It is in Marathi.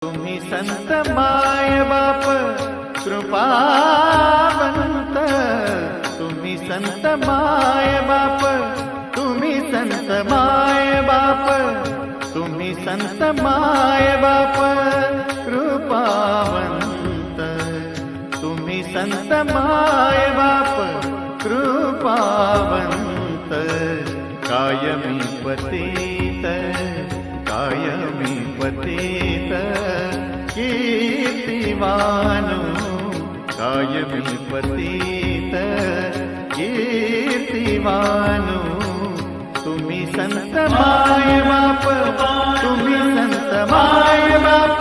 तुम्ही संत माय बाप कृपावंत, तुम्ही संत माय बाप, तुम्ही संत माय बाप, तुम्ही संत माय बाप कृपावंत, तुम्ही संत माय बाप कृपावंत, कायमी पतित कायमी पतित कीर्तिवानो, कायमी पतित कीर्तिवानो, तुम्ही संत माय बाप, तुम्ही संत माय बाप,